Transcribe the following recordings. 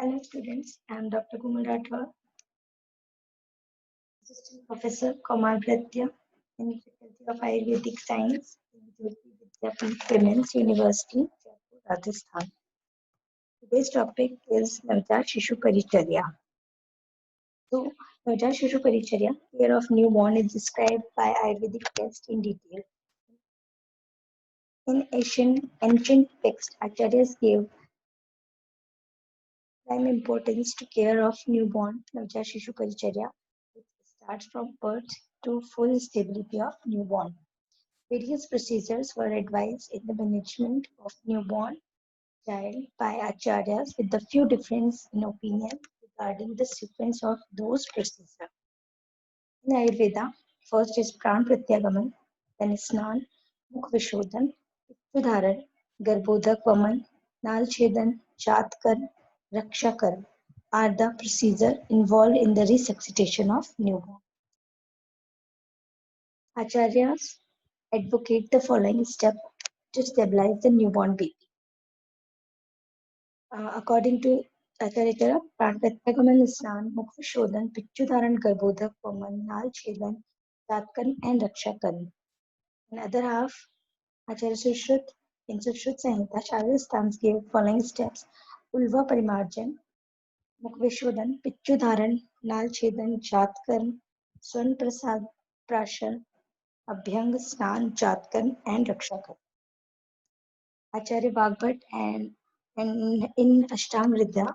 Hello students, I am Dr. Kumal Rathwar, Assistant Professor Kamal Pratya in Faculty of Ayurvedic Science in Jyoti Vidyapeeth Women's University, Jaipur, Rajasthan. Today's topic is Navjat Shishu Paricharya. So, Navjat Shishu Paricharya, care of newborn, is described by Ayurvedic text in detail. In ancient texts, Acharyas gave prime importance to care of newborn Navjat Shishu Paricharya, which starts from birth to full stability of newborn. Various procedures were advised in the management of newborn child by acharyas with a few differences in opinion regarding the sequence of those procedures. In Ayurveda, first is Pran Pratyagaman, then Snan, Mukh Vishodhan, Vidharan, Garbhodak Vaman, Nal Chedan, Chatkan, Rakshakan are the procedures involved in the resuscitation of newborn. Acharyas advocate the following step to stabilize the newborn baby. According to Acharya, Pratyagaman Snan, Mukha Shodhan, Pichudaran Garbhodak, Vaman, Nal Chedan, Tatkan, and Rakshakan. In other half, Acharya Sushruta in Sushruta Samhita, Shastrastans gave following steps: Ulva Parimarjan, Mukha Pichudharan, Nal Chedan, Jatkan, Swan Prasad Prashar, Abhyang Snan, Jatkan, and Rakshakan. Acharya Bhagbat and in Ashtamridya,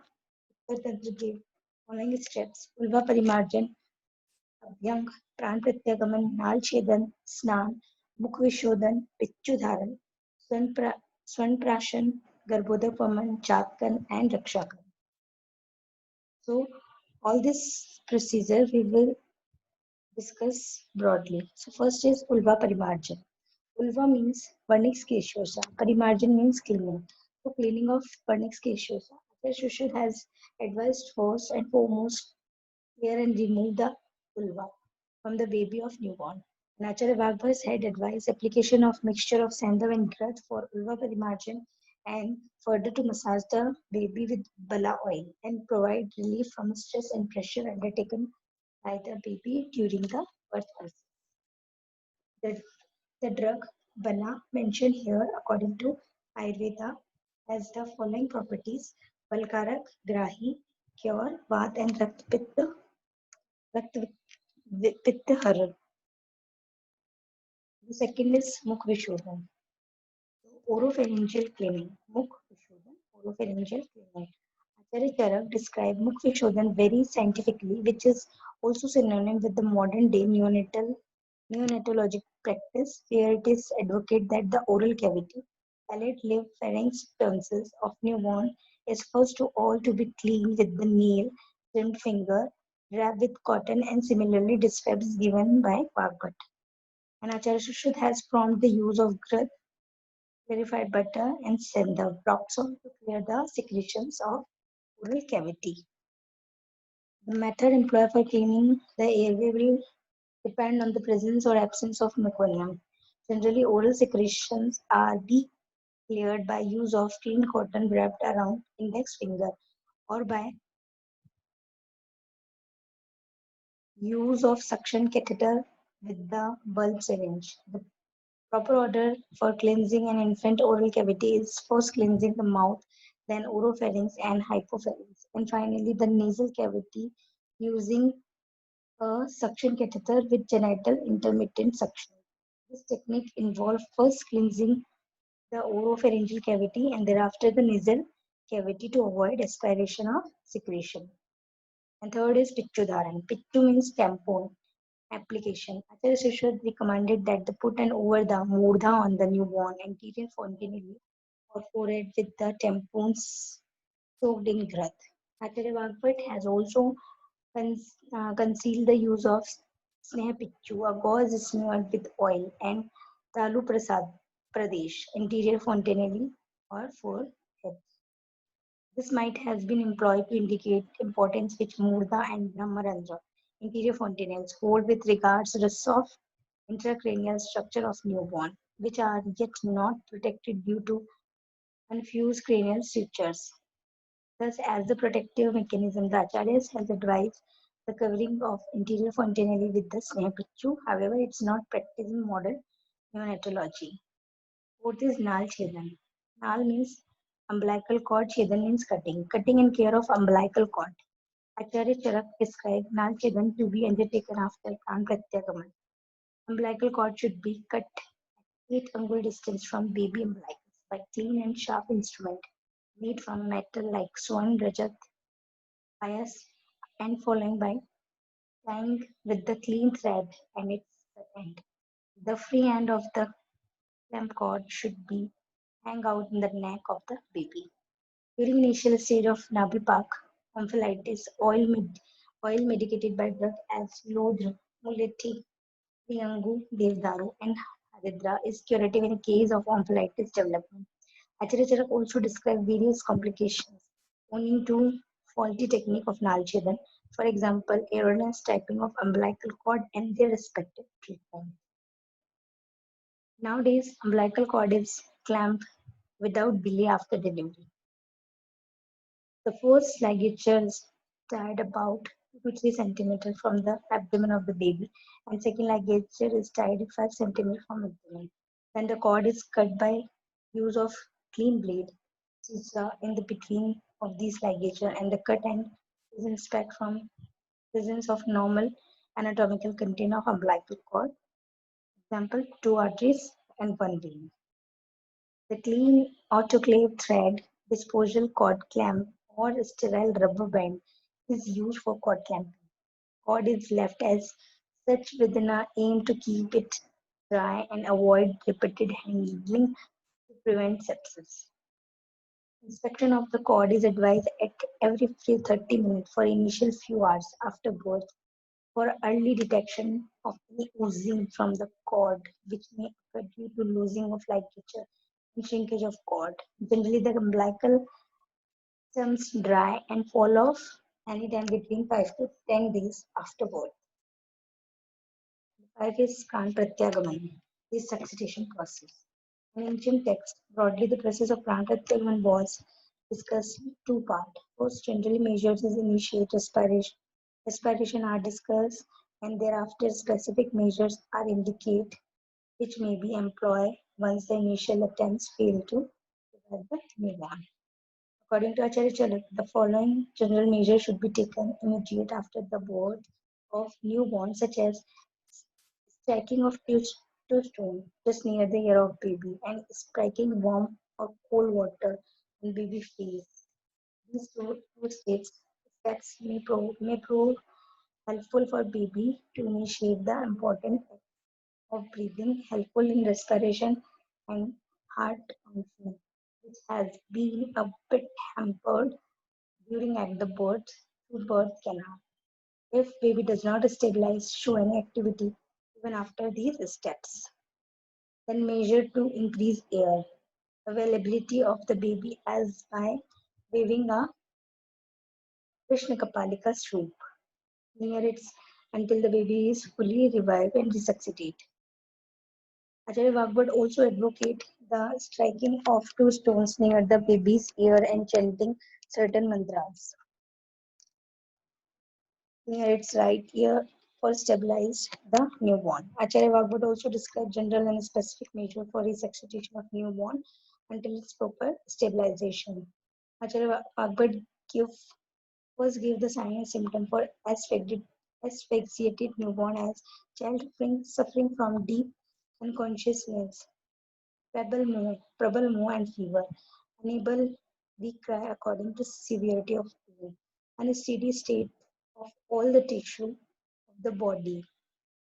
Tantra gave following steps: Ulva Parimarjan, Abhyang, Pran Pratyagaman, Nal Chedan, Snan, Mukh Vishodhan, Pichu Dharan, Swan Prashan, Garbhodapaman, Chatkan, and Rakshakan. So, all this procedure we will discuss broadly. So, first is Ulva Parimarjan. Ulva means Vernix Keshosa. Parimarjan means cleaning. So, cleaning of Vernix Keshosa. Acharya Shushruta has advised first and foremost clear and remove the vulva from the baby of newborn. Acharya Vagbhar's had advised application of mixture of sandal and grath for vulva parimarjan and further to massage the baby with bala oil and provide relief from stress and pressure undertaken by the baby during the birth process. The, the drug bala mentioned here according to Ayurveda has the following properties: Valkarak, Grahi, cure, Vat and Rakt Pitta Harar. The second is Mukh Vishodhan. Oropharyngeal cleaning. Mukh Vishodhan, oropharyngeal cleaning. Acharya Charak described Mukh Vishodhan very scientifically, which is also synonym with the modern day neonatologic practice, where it is advocated that the oral cavity, palate, lip, pharynx, tonsils of newborn is first to all to be cleaned with the nail, trimmed finger, wrapped with cotton, and similarly describes given by Bhagavad. And Acharya Sushruta has prompted the use of ghee, clarified butter, and sandal peroxide to clear the secretions of oral cavity. The method employed for cleaning the airway will depend on the presence or absence of meconium. Generally, oral secretions are cleared by use of clean cotton wrapped around index finger or by use of suction catheter with the bulb syringe. The proper order for cleansing an infant oral cavity is first cleansing the mouth, then oropharynx and hypopharynx, and finally the nasal cavity using a suction catheter with genital intermittent suction. This technique involves first cleansing the oropharyngeal cavity and thereafter the nasal cavity to avoid aspiration of secretion. And third is Pichudharan. Pichu means tampon application. Acharya Sushruta recommended that the put an over the murdha on the newborn anterior fontanelle or forehead with the tampons soaked in grath. Acharya Bhagvat has also concealed the use of Sneha Pichu, a gauze smeared with oil, and Talu Prasad Pradesh, anterior fontanelle or forehead. This might have been employed to indicate importance which Murdha and Brahmarandra, interior fontanelles, hold with regards to the soft intracranial structure of newborn, which are yet not protected due to confused cranial sutures. Thus, as a protective mechanism, the Acharyas has advised the covering of interior fontanelle with the Snehapichu. However, it's not practiced in modern neonatology. Fourth is Nal Chedan. Nal means umbilical cord, Chedan means cutting. Cutting and care of umbilical cord. Acharya Charak prescribed Nal Chedan to be undertaken after Pran Pratyagaman. Umbilical cord should be cut 8 angle distance from baby umbilicus by clean and sharp instrument made from metal like swan, rajat, bias, and following by tying with the clean thread and its end. The free end of the clamp cord should be hang out in the neck of the baby. During initial stage of nabipak tonsillitis, oil medicated by drug as Lodr, Muleti, Priyangu, Devdaru, and Haridra is curative in case of tonsillitis development. Acharya Charak also described various complications owing to faulty technique of Nalchedan, for example, erroneous typing of umbilical cord and their respective treatment. Nowadays, umbilical cord is clamped without delay after delivery. The first ligature is tied about 2 to 3 centimeters from the abdomen of the baby, and second ligature is tied 5 centimeters from abdomen. Then the cord is cut by use of clean blade, which is in the between of these ligature, and the cut end is inspect from presence of normal anatomical container of umbilical cord. Example: 2 arteries and 1 vein. The clean autoclave thread, disposal cord clamp, or sterile rubber band is used for cord clamping. Cord is left as such with an aim to keep it dry and avoid repeated handling to prevent sepsis. Inspection of the cord is advised at every 30 minutes for initial few hours after birth for early detection of any oozing from the cord, which may occur due to losing of ligature and shrinkage of cord. Generally, the umbilical stems dry and fall off anytime between 5 to 10 days after birth. 5 is Pran Pratyagaman, the succitation process. In ancient texts, broadly the process of Pran Pratyagaman was discussed in two parts. First, generally measures is initiate respiration. Respiration are discussed, and thereafter specific measures are indicated which may be employed once the initial attempts fail to prevent the newborn. According to Acharya Charak, the following general measures should be taken immediate after the birth of newborn, such as striking of two stones just near the ear of baby and striking warm or cold water on baby face. These two steps may prove helpful for baby to initiate the important act of breathing, helpful in respiration and heart function, which has been a bit hampered during at the birth through birth canal. If baby does not stabilize, show any activity even after these steps, then measure to increase air availability of the baby as by waving a Krishna Kapalika soup near its until the baby is fully revived and resuscitate. Acharya Vagbhat also advocate the striking of two stones near the baby's ear and chanting certain mantras near its right ear for stabilize the newborn. Acharya Vagbhat also described general and specific measure for resuscitation of newborn until its proper stabilization. Acharya Vagbhat give, first gave the sign and symptom for asphyxiated newborn as child suffering from deep unconsciousness, trouble, and fever, unable weak cry according to severity of pain, and a steady state of all the tissue of the body.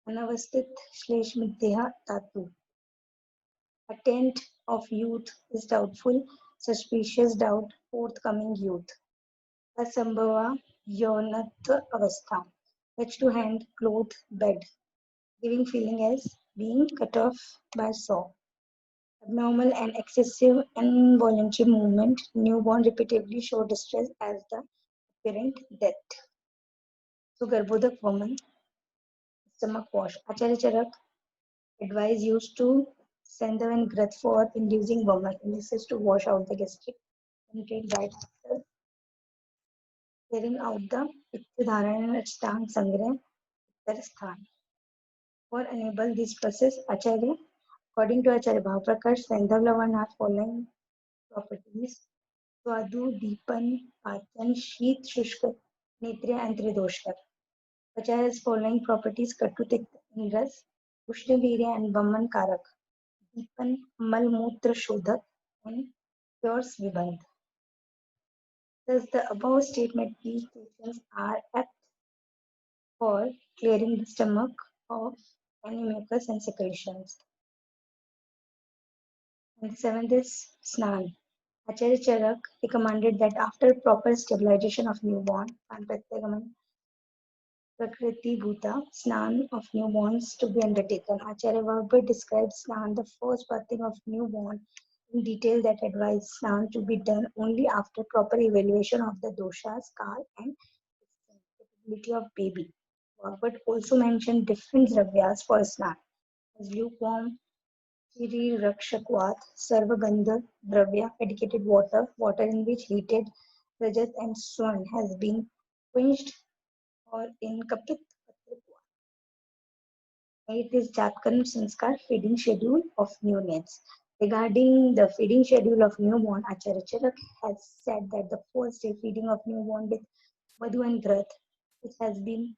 Anavasthit Shlesh Middeha Tatu. A tent of youth is doubtful, suspicious doubt, forthcoming youth. Asambhava Yonat Avastha. Touch to hand, cloth, bed, giving feeling as being cut off by saw. Abnormal and excessive involuntary movement, newborn repeatedly show distress as the apparent death. So, Garbhodak woman, stomach wash. Acharya Charak advise used to send them in Grath for inducing woman. This is to wash out the gastric content right after clearing out the Pittudharan and Ashtang Sangrah Sthan. For enable this process, Acharya, according to Acharya Bhavprakash, Sandhavlavan have following properties: Swadu, Deepan, Pachan, Sheet, Shushka, Netriya, and Tridoshkar. Acharya has following properties: Katutik, Indras, Ushnavirya, and Vaman Karak. Deepan, Malmutra Shodhak, and Pures Vibandh. Thus, the above statement medications are apt for clearing the stomach of any mucus and secretions. And the seventh is Snan. Acharya Charak recommended that after proper stabilization of newborn, Pratyagaman Prakriti Bhuta, Snan of newborns to be undertaken. Acharya Vabhar describes Snan, the first bathing of newborn, in detail that advised Snan to be done only after proper evaluation of the doshas, kal, and capability of baby. Vabhar also mentioned different dravyas for Snan, as lukewarm, Shri Rakshakvat, Sarvagandha, Dravya, dedicated water, water in which heated Rajat and Swan has been quenched, or in Kapit Patrikwa. It is Jatkarm Sanskar feeding schedule of neonates. Regarding the feeding schedule of newborn, Acharya Charak has said that the first day feeding of newborn with Madhu and Grath, which has been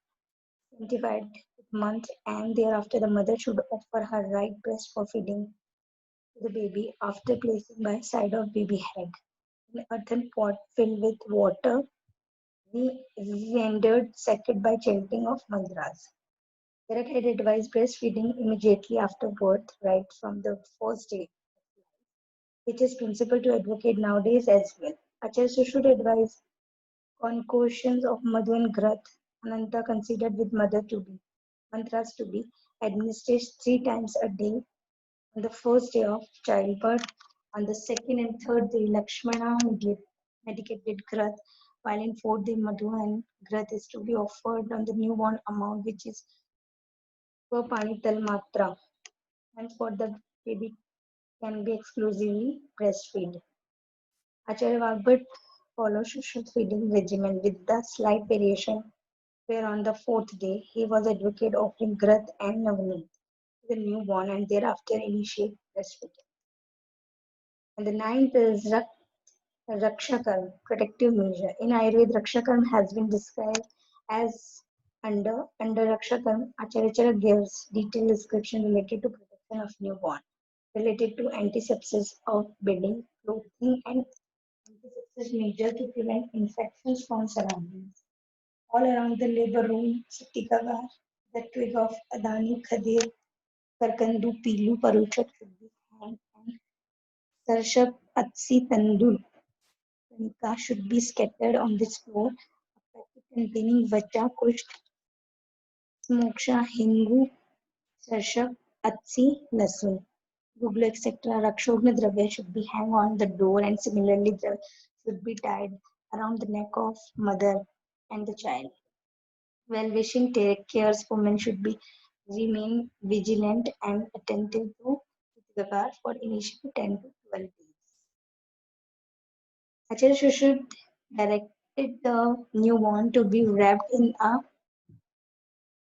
sanctified with month, and thereafter the mother should offer her right breast for feeding the baby after placing by side of baby head. An earthen pot filled with water be rendered sacred by chanting of mantras. Derek had advised breastfeeding immediately after birth, right from the first day, which is principle to advocate nowadays as well. Acharya should advise concoctions of madhu and grath, ananta considered with mother to be, mantras to be administered 3 times a day on the first day of childbirth, on the second and third day, Lakshmana medicated Grath, while in fourth day, Madhu and Grath is to be offered on the newborn amount, which is per panital matra, and for the baby can be exclusively breastfeed. Acharya Vagbhat follows Shushu feeding regimen with the slight variation where on the fourth day he was advocate offering Grath and Navneet to the newborn and thereafter initiate breastfeeding. And the ninth is Rakshakarm, protective measure. In Ayurveda, Rakshakarm has been described as under Rakshakarm, Acharya Chara gives detailed description related to protection of newborn, related to antisepsis of bedding, clothing, and antisepsis measure to prevent infections from surroundings. All around the labor room, Sitikagar, the twig of Adani, Khadir, Karkandu, Pilu, Paruchak should be hanged, and Sarshap, Atsi, Tandu Kanika should be scattered on this floor. A packet containing vacha, kusht, moksha, hingu, sarshap, atsi, lasun, guglu, etc. Rakshogna dravya should be hung on the door, and similarly should be tied around the neck of mother and the child. Well-wishing cares for men should be remain vigilant and attentive to Vidgar for initially 10 to 12 days. Acharya should directed the newborn to be wrapped in a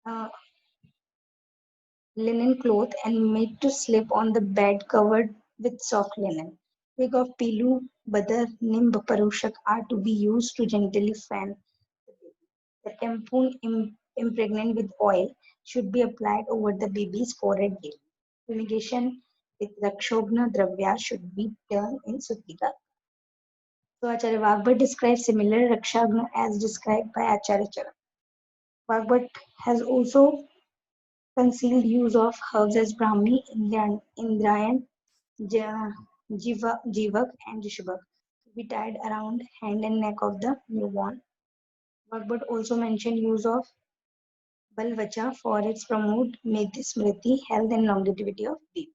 uh, linen cloth and made to sleep on the bed covered with soft linen. Twig of pilu, badar, nimb, parushak are to be used to gently fan the baby. The tampon impregnated with oil should be applied over the baby's forehead daily. Fumigation with Rakshogna Dravya should be done in Sutika. So Acharya Vagbhat describes similar Rakshagna as described by Acharya Charak. Vagbhat has also concealed use of herbs as Brahmi, Indrayan, Jivak, and Rishabhak to be tied around hand and neck of the newborn. Vagbhat also mentioned use of Balvacha for its promote Medhi Smriti, health and longevity of baby.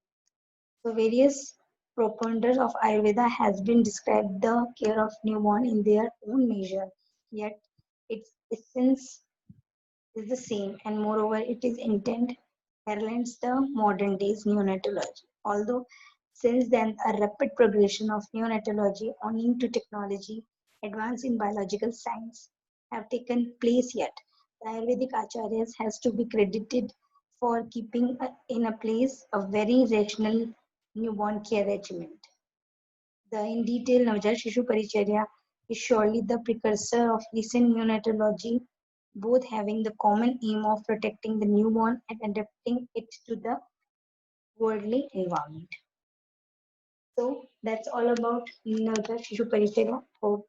So various proponents of Ayurveda has been described the care of newborn in their own measure, yet its essence is the same, and moreover, it is intent heralds the modern days neonatology. Although since then a rapid progression of neonatology owing to technology, advance in biological science, have taken place yet. The Ayurvedic Acharyas has to be credited for keeping in a place a very rational newborn care regimen. The in detail Navjat Shishu Paricharya is surely the precursor of recent neonatology, both having the common aim of protecting the newborn and adapting it to the worldly environment. So that's all about Navjat Shishu Paricharya. Hope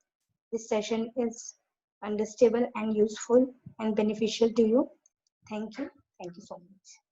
this session is understandable and useful and beneficial to you. Thank you. Thank you so much.